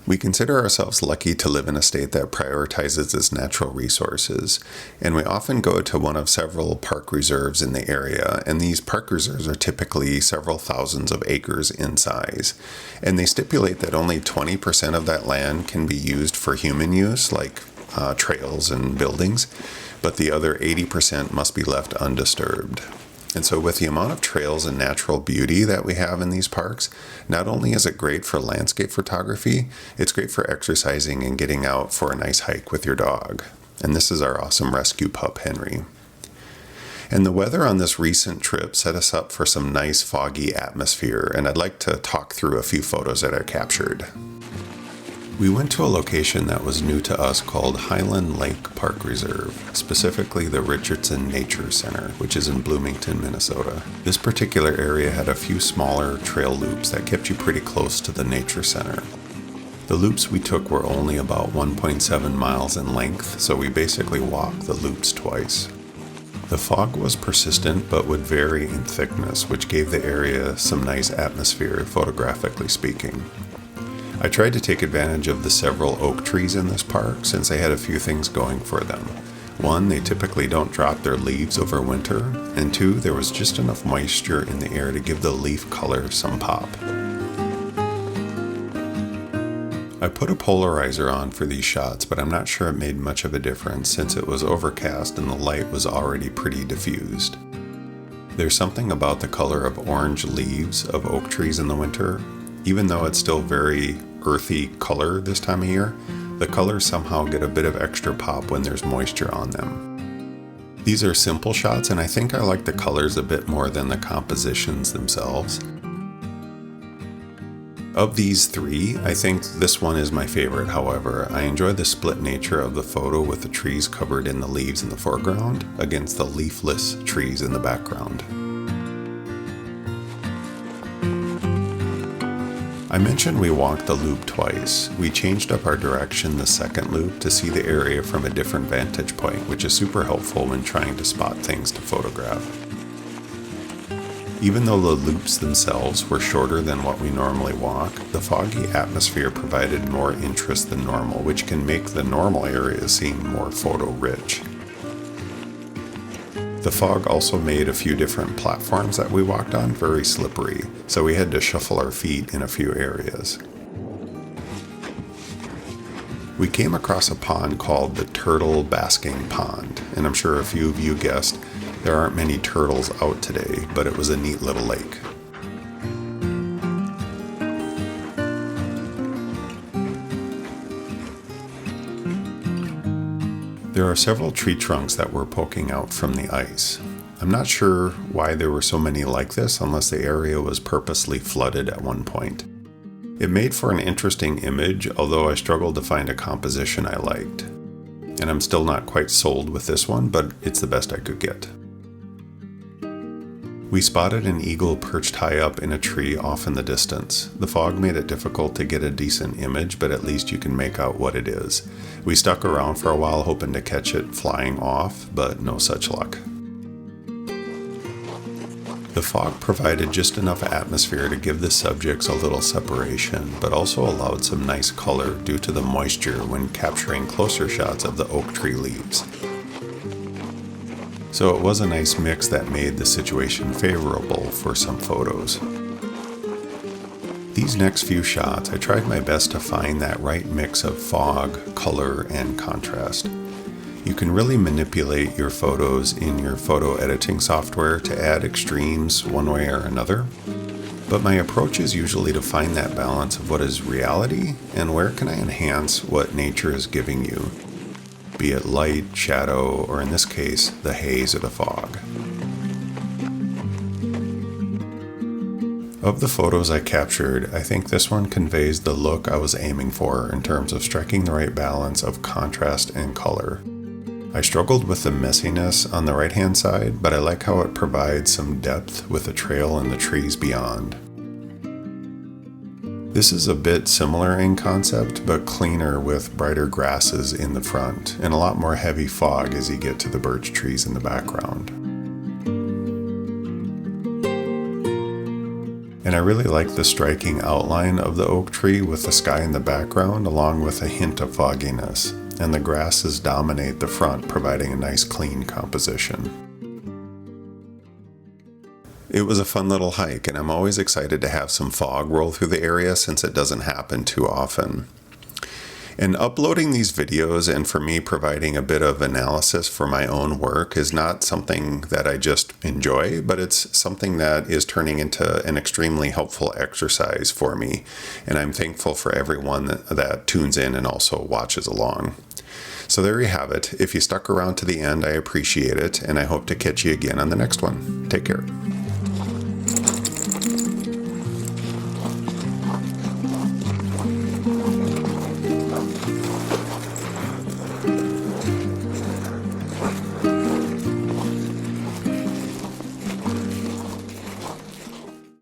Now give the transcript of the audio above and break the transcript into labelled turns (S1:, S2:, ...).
S1: We consider ourselves lucky to live in a state that prioritizes its natural resources, and we often go to one of several park reserves in the area, and these park reserves are typically several thousands of acres in size, and they stipulate that only 20% of that land can be used for human use, like trails and buildings, but the other 80% must be left undisturbed. And so with the amount of trails and natural beauty that we have in these parks, not only is it great for landscape photography, it's great for exercising and getting out for a nice hike with your dog. And this is our awesome rescue pup, Henry. And the weather on this recent trip set us up for some nice foggy atmosphere, and I'd like to talk through a few photos that I captured. We went to a location that was new to us called Hyland Lake Park Reserve, specifically the Richardson Nature Center, which is in Bloomington, Minnesota. This particular area had a few smaller trail loops that kept you pretty close to the nature center. The loops we took were only about 1.7 miles in length, so we basically walked the loops twice. The fog was persistent but would vary in thickness, which gave the area some nice atmosphere, photographically speaking. I tried to take advantage of the several oak trees in this park since they had a few things going for them. One, they typically don't drop their leaves over winter, and two, there was just enough moisture in the air to give the leaf color some pop. I put a polarizer on for these shots, but I'm not sure it made much of a difference since it was overcast and the light was already pretty diffused. There's something about the color of orange leaves of oak trees in the winter. Even though it's still very earthy color this time of year, the colors somehow get a bit of extra pop when there's moisture on them. These are simple shots, and I think I like the colors a bit more than the compositions themselves. Of these three, I think this one is my favorite. However, I enjoy the split nature of the photo with the trees covered in the leaves in the foreground against the leafless trees in the background. I mentioned we walked the loop twice. We changed up our direction the second loop to see the area from a different vantage point, which is super helpful when trying to spot things to photograph. Even though the loops themselves were shorter than what we normally walk, the foggy atmosphere provided more interest than normal, which can make the normal areas seem more photo-rich. The fog also made a few different platforms that we walked on very slippery, so we had to shuffle our feet in a few areas. We came across a pond called the Turtle Basking Pond, and I'm sure a few of you guessed there aren't many turtles out today, but it was a neat little lake. There are several tree trunks that were poking out from the ice. I'm not sure why there were so many like this unless the area was purposely flooded at one point. It made for an interesting image, although I struggled to find a composition I liked. And I'm still not quite sold with this one, but it's the best I could get. We spotted an eagle perched high up in a tree off in the distance. The fog made it difficult to get a decent image, but at least you can make out what it is. We stuck around for a while hoping to catch it flying off, but no such luck. The fog provided just enough atmosphere to give the subjects a little separation, but also allowed some nice color due to the moisture when capturing closer shots of the oak tree leaves. So it was a nice mix that made the situation favorable for some photos. These next few shots, I tried my best to find that right mix of fog, color, and contrast. You can really manipulate your photos in your photo editing software to add extremes one way or another, but my approach is usually to find that balance of what is reality and where can I enhance what nature is giving you, be it light, shadow, or in this case, the haze or the fog. Of the photos I captured, I think this one conveys the look I was aiming for in terms of striking the right balance of contrast and color. I struggled with the messiness on the right-hand side, but I like how it provides some depth with the trail and the trees beyond. This is a bit similar in concept, but cleaner with brighter grasses in the front and a lot more heavy fog as you get to the birch trees in the background. And I really like the striking outline of the oak tree with the sky in the background, along with a hint of fogginess. And the grasses dominate the front, providing a nice clean composition. It was a fun little hike, and I'm always excited to have some fog roll through the area since it doesn't happen too often. And uploading these videos and for me providing a bit of analysis for my own work is not something that I just enjoy, but it's something that is turning into an extremely helpful exercise for me. And I'm thankful for everyone that tunes in and also watches along. So there you have it. If you stuck around to the end, I appreciate it, and I hope to catch you again on the next one. Take care.